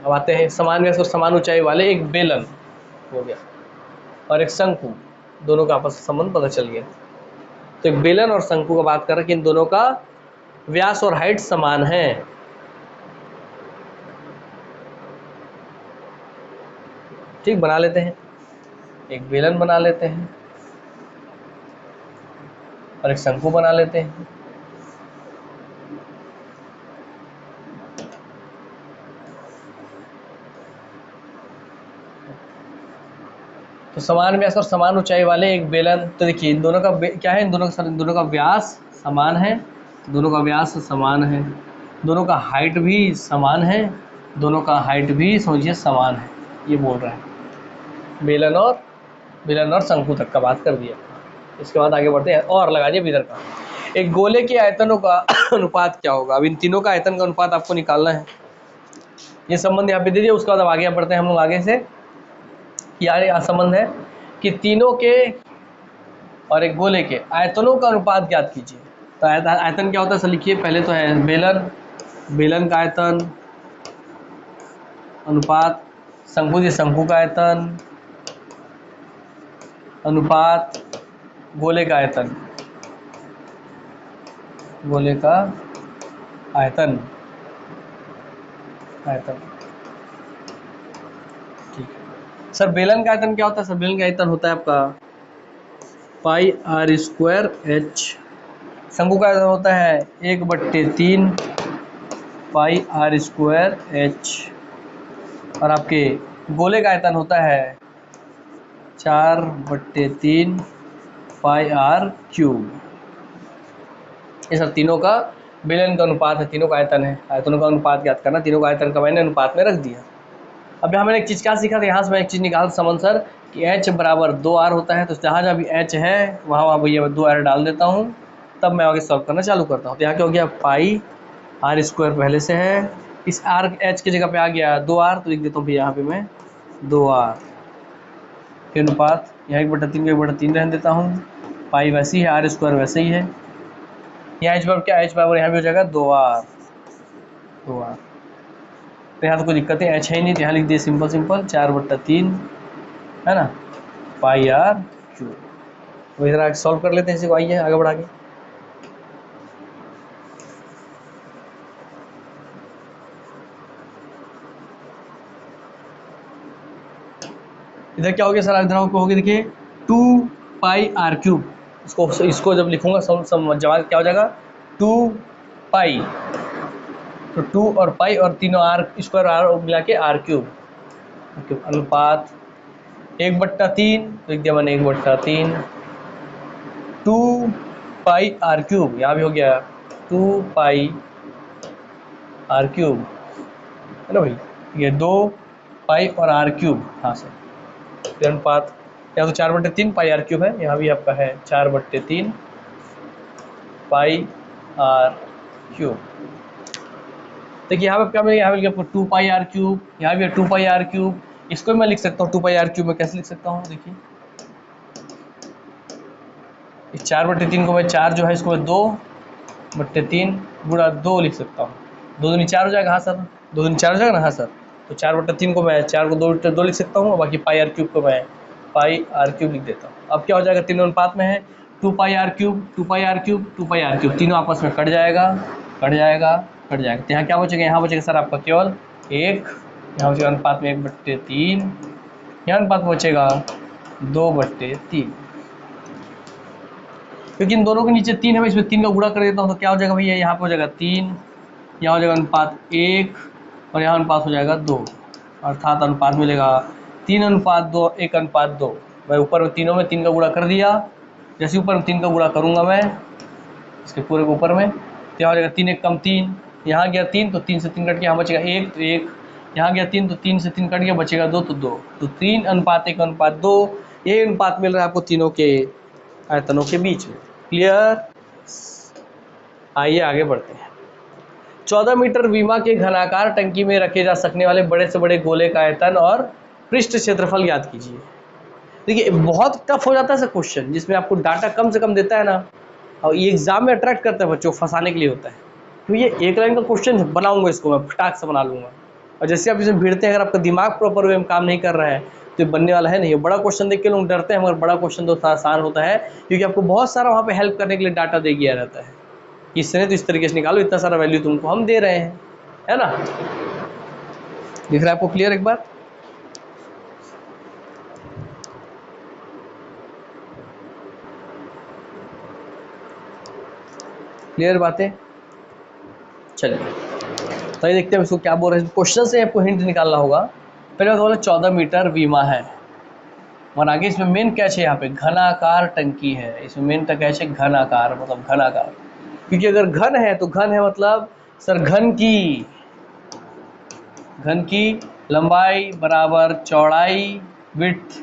अब आते हैं समान व्यास और समान ऊंचाई वाले एक बेलन हो गया और एक शंकु, दोनों का आपस में संबंध पता चल गया। तो एक बेलन और शंकु का बात कर रहे हैं कि इन दोनों का व्यास और हाइट समान है। ठीक, बना लेते हैं। एक बेलन बना लेते हैं और एक शंकु बना लेते हैं। तो समान व्यास और समान ऊंचाई वाले एक बेलन, तो देखिए इन दोनों का क्या है, इन दोनों का व्यास समान है, दोनों का व्यास समान है, दोनों का हाइट भी समान है, दोनों का हाइट भी समझिए समान है, ये बोल रहा है। बेलन और शंकु तक का बात कर दिया। इसके बाद आगे बढ़ते हैं और लगा दिया इधर का। एक गोले के आयतनों का अनुपात क्या होगा। अब इन तीनों का आयतन का अनुपात आपको निकालना है। ये संबंध यहाँ पे दे दिया। उसके बाद अब आगे बढ़ते हैं हम लोग आगे से। यार संबंध है कि तीनों के और एक गोले के आयतनों का अनुपात ज्ञात कीजिए। तो आयतन क्या होता है सर लिखिए। पहले तो है बेलन का आयतन अनुपात शंकु का आयतन अनुपात गोले का आयतन ठीक है सर। बेलन का आयतन क्या होता है सर। बेलन का आयतन होता है आपका पाई आर स्क्वायर एच। शंकु का आयतन होता है 1/3 पाई आर स्क्वायर एच। और आपके गोले का आयतन होता है 4/3 पाई आर क्यूब। ये सब तीनों का बेलन का अनुपात है, तीनों का आयतन है। आयतनों का अनुपात ज्ञात करना, तीनों का आयतन का मैंने अनुपात में रख दिया। अब यहाँ मैंने एक चीज़ क्या सीखा था, यहाँ से मैं एक चीज़ निकाल समझ सर कि h बराबर 2r होता है। तो जहाँ जहाँ भी h है वहाँ भैया 2r डाल देता हूँ, तब मैं आगे सॉल्व करना चालू करता हूँ। तो यहाँ क्या हो गया, पाई आर स्क्वायर पहले से है, इस r h की जगह पे आ गया 2r, तो लिख देता हूँ भैया यहाँ पे मैं 2r के अनुपात। यहाँ 1/3 को 1/3 रहने देता हूँ। पाई वैसी है, आर स्क्वायर वैसे ही है। यहाँ h बराबर क्या, h बराबर यहाँ भी हो जाएगा 2r। तो यहाँ तो कोई दिक्कत है, h है ही नहीं, तो यहाँ लिख दिए सिंपल 4/3 है ना पाई आर क्यूब। तो इधर आगे सॉल्व कर लेते हैं इसी को। आइए आगे बढ़ा के। इधर क्या हो गया सर, इधर आपको हो गया देखिए 2 पाई आर क्यूब। इसको जब लिखूंगा जवाब क्या हो जाएगा 2 पाई। तो 2 और पाई और तीनों आर स्क्वायर आर मिला के आर क्यूब अनुपात 1/3। लिख दिया मैंने 1/3 2 पाई आर क्यूब। यहाँ भी हो गया 2 पाई आर क्यूब है ना भाई। ये 2 पाई और आर क्यूब, हाँ सर अनुपात। यहाँ तो 4/3 पाई आर क्यूब है, यहाँ भी आपका है 4/3 पाई आर क्यूब। देखिए यहाँ पे क्या मिलेगा, यहाँ मिल गया 2 पाई आर क्यूब, यहाँ भी है 2 पाई आर क्यूब। इसको मैं लिख सकता हूँ 2 पाई आर क्यूब में। कैसे लिख सकता हूँ देखिए, इस 4/3 को मैं 4 जो है इसको मैं 2/3 गुणा 2 लिख सकता हूँ। 2 दूनी 4 हो जाएगा, हाँ सर 2 दूनी 4 हो जाएगा ना, हाँ सर। तो 4/3 को मैं 4 को 2 लिख सकता हूँ, और बाकी पाई आर क्यूब को मैं पाई आर क्यूब लिख देता हूँ। अब क्या हो जाएगा, तीनों अनुपात में है 2 pi r cube 2 pi r cube 2 pi r cube, तीनों आपस में कट जाएगा। तो यहाँ क्या बचेगा, यहाँ बचेगा सर आपका केवल 1, यहाँ बचेगा अनुपात में 1/3, यहाँ अनुपात बचेगा 2/3, क्योंकि इन दोनों के नीचे 3 है, मैं इसमें 3 का गुणा कर देता हूँ। तो क्या हो जाएगा भैया, यहाँ पे हो जाएगा 3, यहाँ हो जाएगा अनुपात 1 और यहाँ अनुपात हो जाएगा 2, अर्थात अनुपात मिलेगा 3:2 1:2। मैं ऊपर में तीनों में 3 का गुणा कर दिया। जैसे ऊपर में 3 का गुणा करूँगा मैं इसके पूरे के ऊपर में, तो यहाँ हो जाएगा 3 1 कम 3, यहाँ गया 3 तो 3 से 3 कट के यहाँ बचेगा 1, तो 1, यहाँ गया 3 तो 3 से 3 कट गया बचेगा 2, तो 2। तो 3:1:2 ये अनुपात मिल रहा है आपको तीनों के आयतनों के बीच में। क्लियर। आइए आगे बढ़ते हैं। 14 मीटर वीमा के घनाकार टंकी में रखे जा सकने वाले बड़े से बड़े गोले का आयतन और पृष्ठ क्षेत्रफल ज्ञात कीजिए। देखिए बहुत टफ हो जाता है सर क्वेश्चन, जिसमें आपको डाटा कम से कम देता है ना, और ये एग्जाम में अट्रैक्ट करता है बच्चों को, फंसाने के लिए होता है। तो ये एक लाइन का क्वेश्चन बनाऊंगा, इसको मैं फटाक से बना लूंगा। और जैसे आप इसमें भिड़ते हैं, अगर आपका दिमाग प्रॉपर वे में काम नहीं कर रहा है तो बनने वाला है नहीं। बड़ा क्वेश्चन देख के लोग डरते हैं, मगर बड़ा क्वेश्चन तो आसान होता है, क्योंकि आपको बहुत सारा वहाँ पे हेल्प करने के लिए डाटा दे दिया रहता है। इससे तो इस तरीके से निकालो, इतना सारा वैल्यू तुमको हम दे रहे हैं, है ना। दिख रहा है आपको क्लियर एक बार। क्लियर बातें? चलिए तो ये देखते हैं इसको क्या बोल रहे हैं। क्वेश्चन से आपको हिंट निकालना होगा। पहले बोला 14 मीटर बीमा है, और आगे इसमें मेन कैच है, यहाँ पे घनाकार टंकी है। इसमें मेन कैच है घनाकार, मतलब घनाकार, क्योंकि अगर घन है तो घन है मतलब सर घन की लंबाई बराबर चौड़ाई विड्थ,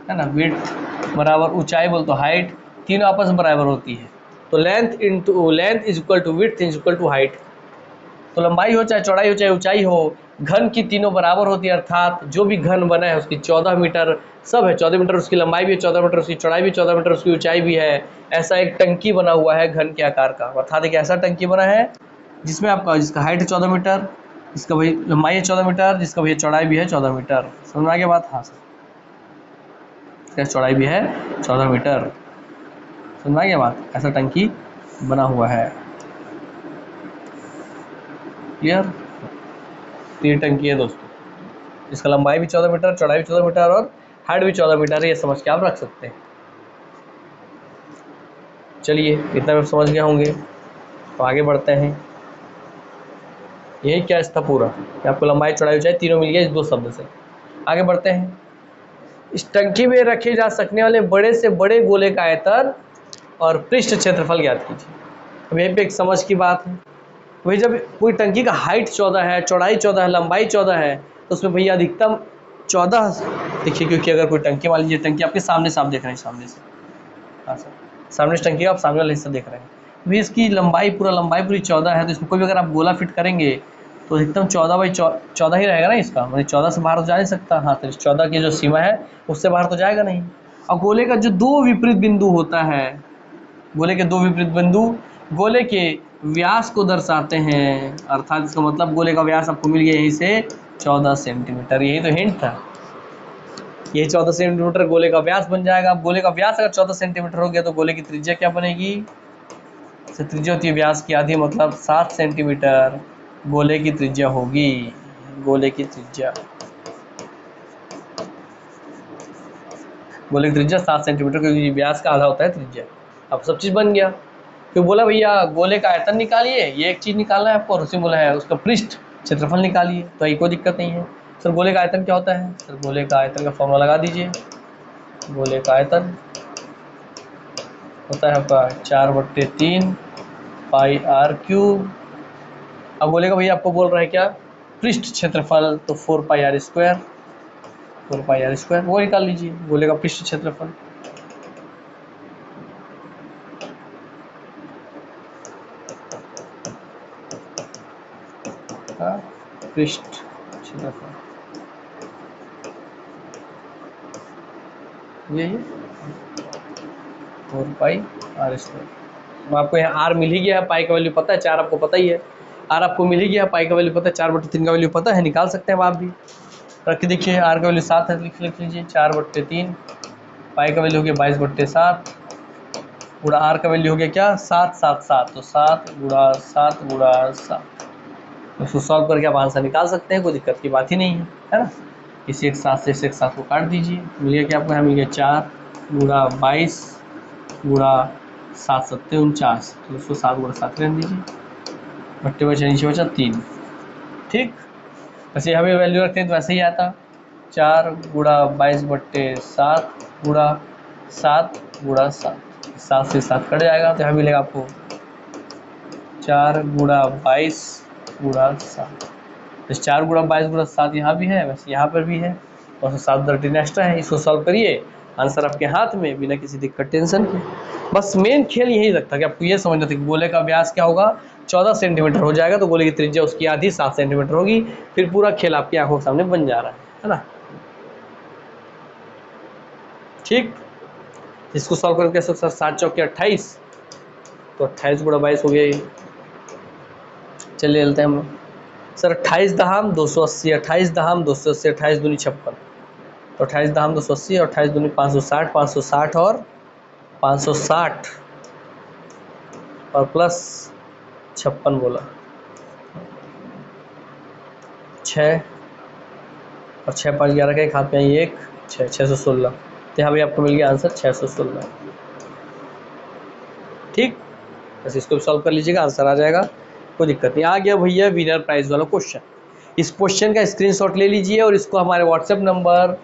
है ना, विड्थ बराबर ऊंचाई बोल तो हाइट, तीनों आपस में बराबर होती है। तो length is equal to width is equal to height. तो लंबाई हो चाहे चौड़ाई हो चाहे ऊंचाई हो, घन की तीनों बराबर होती है, अर्थात जो भी घन बना है उसकी 14 मीटर सब है, 14 मीटर उसकी लंबाई भी है, 14 मीटर उसकी चौड़ाई भी, 14 मीटर उसकी ऊंचाई भी है। ऐसा एक टंकी बना हुआ है घन के आकार का, अर्थात एक ऐसा टंकी बना है जिसमें आपका जिसका हाइट है 14 मीटर, जिसका भाई लंबाई है 14 मीटर, जिसका भाई चौड़ाई भी है 14 मीटर। समझ में आ गया बात? हाँ सर, इसका चौड़ाई भी है 14 मीटर। समझ में आ गया बात? ऐसा टंकी बना हुआ है। क्लियर? ये टंकी है दोस्तों, इसका लंबाई भी 14 मीटर, चौड़ाई भी 14 मीटर और हाइट भी 14 मीटर है, ये समझ के आप रख सकते हैं। चलिए इतना आप समझ गए होंगे, तो आगे बढ़ते हैं। यही क्या था पूरा कि आपको लंबाई चौड़ाई ऊंचाई तीनों मिल गया इस दो शब्द से। आगे बढ़ते हैं। इस टंकी में रखे जा सकने वाले बड़े से बड़े गोले का आयतन और पृष्ठ क्षेत्रफल ज्ञात कीजिए। अब यहीं पे एक समझ की बात है, वही जब कोई टंकी का हाइट 14 है, चौड़ाई 14 है, लंबाई 14 है, तो उसमें भैया अधिकतम 14 देखिए, क्योंकि अगर कोई टंकी मान लीजिए, टंकी आपके सामने से आप देख रहे हैं, सामने से, हाँ सर, सामने से टंकी आप सामने वाला हिस्सा देख रहे हैं, भाई इसकी लंबाई पूरी 14 है, तो इसमें कोई भी अगर आप गोला फिट करेंगे तो अधिकतम 14 ही रहेगा ना इसका, मतलब 14 से बाहर तो जा नहीं सकता। हाँ, तो 14 की जो सीमा है उससे बाहर तो जाएगा नहीं। और गोले का जो दो विपरीत बिंदु होता है, गोले के दो विपरीत बिंदु गोले के व्यास को दर्शाते हैं, अर्थात इसका मतलब गोले का व्यास आपको मिल गया यहीं से 14 सेंटीमीटर। यही तो हिंट था, यही 14 सेंटीमीटर गोले का व्यास बन जाएगा। अब गोले का व्यास अगर 14 सेंटीमीटर हो गया तो गोले की त्रिज्या क्या बनेगी? त्रिज्या होती है व्यास की आधी, मतलब 7 सेंटीमीटर गोले की त्रिज्या होगी। गोले की त्रिज्या 7 सेंटीमीटर, क्योंकि व्यास का आधा होता है त्रिज्या। अब सब चीज़ बन गया। तो बोला भैया गोले का आयतन निकालिए, ये एक चीज़ निकालना है आपको, और उसी बोला है उसका पृष्ठ क्षेत्रफल निकालिए, तो ये कोई दिक्कत नहीं है। सर गोले का आयतन क्या होता है? सर गोले का आयतन का फॉर्मूला लगा दीजिए। गोले का आयतन होता है आपका 4/3 पाई आर क्यूब। अब बोलेगा भैया आपको बोल रहा है क्या? पृष्ठ क्षेत्रफल, तो 4 पाई आर स्क्वायर, वो निकाल लीजिए गोले का पृष्ठ क्षेत्रफल। पृष्ठ क्षेत्रफल यही 4 पाई आर स्क्वायर। आपको यहाँ आर मिल ही गया है, पाई का वैल्यू पता है, 4 आपको पता ही है, आर आपको मिल ही गया, पाई का वैल्यू पता है, 4/3 का वैल्यू पता है, निकाल सकते हैं आप भी। रख के देखिए, आर का वैल्यू 7 है, लिख लीजिए 4/3, पाई का वैल्यू हो गया 22/7, गुणा आर का वैल्यू हो गया क्या? 7 7 7, तो 7 गुणा 7 गुणा 7। उसको सॉल्व करके आप आंसर निकाल सकते हैं, कोई दिक्कत की बात ही नहीं है ना। इसे एक साथ से इसे एक साथ को काट दीजिए, मिल गया क्या आपको? यहाँ मिल गया 4 गुणा 22 गुणा 7 7 49, तो उसको 7 गुणा 7 रहने दीजिए, बट्टे बचा नीचे बचा 3। ठीक, वैसे यहाँ भी वैल्यू रखते हैं तो वैसे ही आता, 4 गुणा 22/7 गुणा 7 गुणा 7, 7 से 7 कट जाएगा, तो यहाँ मिलेगा आपको 4 गुणा 22 गुणा 7। तो 4 गुणा 22 गुणा 7 यहाँ भी है, वैसे यहाँ पर भी है, और 7/3 एक्स्ट्रा है। इसको सॉल्व करिए, आंसर आपके हाथ में, बिना किसी दिक्कत टेंशन के। बस मेन खेल यही लगता है कि आपको ये समझना था कि गोले का व्यास क्या होगा? 14 सेंटीमीटर हो जाएगा, तो गोले की त्रिज्या उसकी आधी 7 सेंटीमीटर होगी। फिर पूरा खेल आपकी आंखों के सामने बन जा रहा है ना। ठीक, इसको सॉल्व करके सर 7 चौके 28, तो 28 गुणा 22 हो गया। चलिए लेते हैं हम लोग। सर 28 दहाम 280, 28 दहाम 280, 28 दूनी 56, तो 28 दहाम 280 और 28 दूनी 560, 560 और 560 और प्लस 56 बोला, 6 और 6 5 11 का एक हाथ में 1 6 616, तो यहाँ भी आपको मिल गया आंसर 616। ठीक, बस इसको सॉल्व कर लीजिएगा, आंसर आ जाएगा, कोई दिक्कत नहीं। आ गया भैया विनर प्राइज वाला क्वेश्चन। इस क्वेश्चन का स्क्रीनशॉट ले लीजिए और इसको हमारे व्हाट्सएप नंबर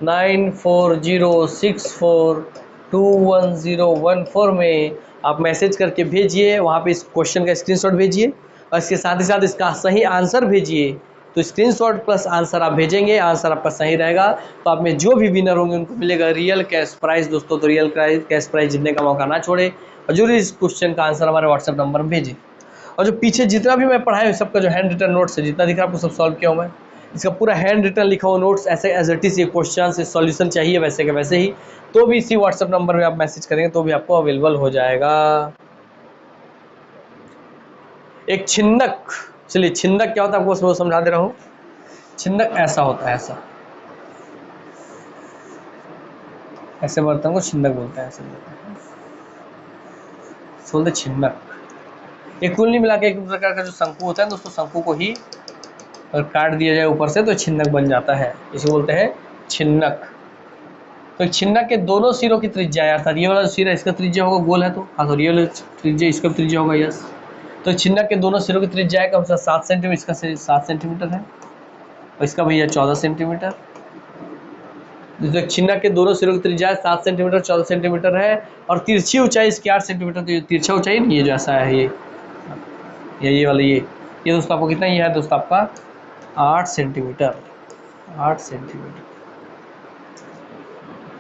9406421014 में आप मैसेज करके भेजिए, वहाँ पे इस क्वेश्चन का स्क्रीनशॉट भेजिए और इसके साथ ही साथ इसका सही आंसर भेजिए। तो स्क्रीनशॉट प्लस आंसर आप भेजेंगे, आंसर आपका सही रहेगा तो आप में जो भी विनर होंगे उनको मिलेगा रियल कैश प्राइज दोस्तों। तो रियल कैश प्राइज जीतने का मौका ना छोड़े और जरूर इस क्वेश्चन का आंसर हमारे व्हाट्सएप नंबर में भेजें। और जो पीछे जितना भी मैं पढ़ाया सबका जो हैंड रिटन नोट्स है, जितना दिख रहा है आपको सब सॉल्व किया हूँ मैं, इसका पूरा हैंड रिटन लिखा हुआ नोट्स ऐसे एज इट इज ये क्वेश्चन से सॉल्यूशन चाहिए वैसे के वैसे ही, तो भी इसी व्हाट्सएप नंबर में आप मैसेज करेंगे तो भी आपको अवेलेबल हो जाएगा। एक छिन्नक, चलिए छिन्नक क्या होता है आपको समझा दे रहा हूँ। छिन्नक ऐसा होता है, ऐसे बर्तन को छिन्नक बोलते हैं, ऐसे बोलते छिन्नक। एक कुल नहीं मिला के एक प्रकार का जो शंकु होता है दोस्तों, शंकु को ही अगर काट दिया जाए ऊपर से तो छिन्नक बन जाता है, इसे बोलते हैं छिन्नक। तो छिन्नक के दोनों सिरों की त्रिज्या है, अर्थात ये वाला सिर है इसका त्रिज्या होगा गोल है तो हाँ, तो रियल त्रिज्या इसका त्रिज्या होगा यस। तो छिन्नक के दोनों सिरों की त्रिज्या है कम से 7 सेंटीमीटर, इसका 7 सेंटीमीटर है और इसका भैया 14 सेंटीमीटर। तो छिन्नक के दोनों सिरों की त्रिज्या 7 सेंटीमीटर 14 सेंटीमीटर है और तिरछी ऊंचाई इसकी 8 सेंटीमीटर। तो ये तिरछा ऊंचाई नहीं, ये जो ऐसा है ये वाला ये दोस्तों आपको कितना ये है दोस्तों आपका 8 सेंटीमीटर, 8 सेंटीमीटर।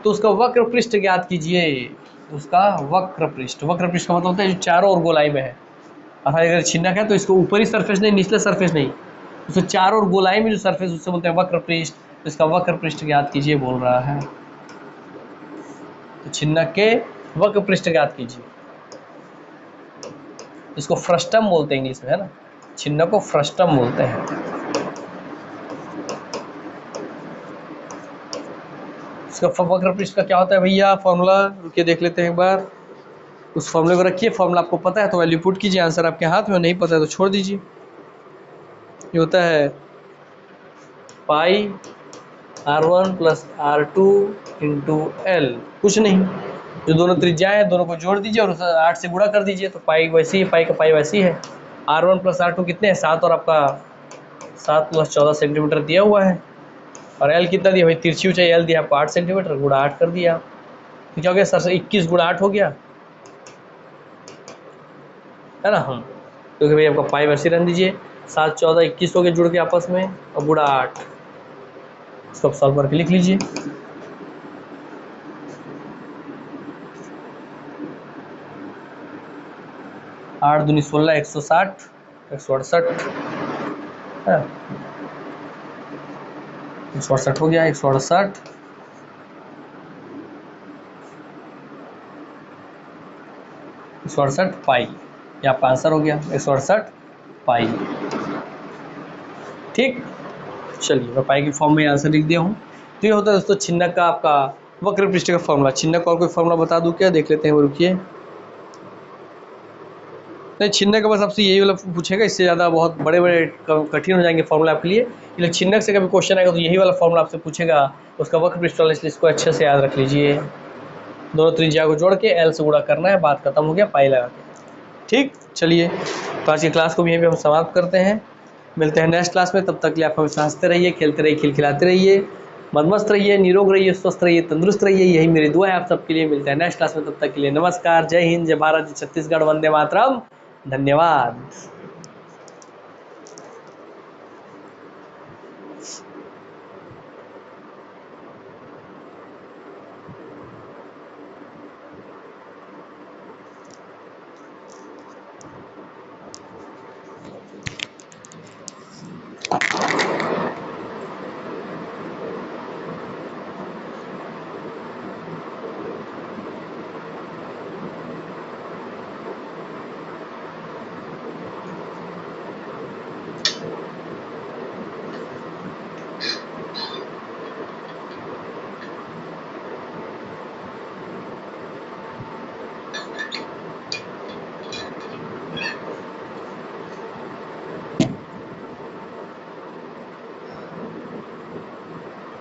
तो उसका वक्र पृष्ठ ज्ञात कीजिए, उसका वक्र पृष्ठ का मतलब होता है जो चारों ओर गोलाई में है। अर्थात अगर छिन्नक है तो इसको ऊपरी सरफेस नहीं, निचले सरफेस नहीं, उसको चारों ओर गोलाई में जो सरफेस उससे बोलते हैं वक्र पृष्ठ। तो इसका वक्र पृष्ठ ज्ञात कीजिए बोल रहा है। तो छिन्नक के वक्र पृष्ठ ज्ञात कीजिए, इसको फ्रस्टम बोलते हैं इंग्लिश में, है ना, छिन्नक को फ्रस्टम बोलते हैं। इसका वक्र पृष्ठ का क्या होता है भैया फॉर्मूला, रुकिए देख लेते हैं एक बार। उस फॉर्मूले को रखिए, फॉर्मूला आपको पता है तो वैल्यू पुट कीजिए, आंसर आपके हाथ में, नहीं पता है तो छोड़ दीजिए। ये होता है पाई R1 plus R2 into L, कुछ नहीं, जो दोनों त्रिज्याएं हैं दोनों को जोड़ दीजिए और 8 से गुणा कर दीजिए तो पाई वैसी ही, पाई का पाई वैसी है। R1 प्लस R2 कितने हैं 7 और आपका 7 प्लस 14 सेंटीमीटर दिया हुआ है और L कितना दिया भाई, तिरछी ऊंचाई L दिया आपको 8 सेंटीमीटर, गुणा 8 कर दिया तो क्या हो गया सर से 21 गुणा 8 हो गया, है ना। हम क्योंकि भाई आपका पाई वैसे रहने दीजिए, 7 14 21 हो गए जुड़ के आपस में और गुणा 8, इसको आप सॉल्व करके लिख लीजिए। आठ दूनी 16 160 168 168 हो गया, 168 168 पाई, ये आपका आंसर हो गया 168 पाई। ठीक, चलिए मैं पाई की फॉर्म में आंसर लिख दिया हूँ। तो ये होता है दोस्तों छिन्नक का आपका वक्र पृष्ठ का फॉर्मूला। छिन्नक और कोई फॉर्मूला बता दूं क्या, देख लेते हैं, वो रुकिए। नहीं, छिन्नक का बस आपसे यही वाला पूछेगा, इससे ज़्यादा बहुत बड़े बड़े कठिन हो जाएंगे फॉर्मूला आपके लिए। इसलिए छिन्नक से कभी क्वेश्चन आएगा तो यही वाला फॉर्मूला आपसे पूछेगा, उसका वक्र पृष्ठ वाला, इसलिए इसको अच्छे से याद रख लीजिए। दोनों त्रिज्या को जोड़ के L से गुणा करना है, बात खत्म हो गया, पाई लगा के। ठीक, चलिए तो आज की क्लास को भी यहीं पे हम समाप्त करते हैं, मिलते हैं नेक्स्ट क्लास में। तब तक के लिए आप हमेशा हंसते रहिए, खेलते रहिए, खिलखिलाते रहिए, मदमस्त रहिए, निरोग रहिए, स्वस्थ रहिए, तंदुरुस्त रहिए, यही मेरी दुआ है आप सबके लिए। मिलते हैं नेक्स्ट क्लास में, तब तक के लिए नमस्कार, जय हिंद, जय भारत, जय छत्तीसगढ़, वंदे मातरम, धन्यवाद।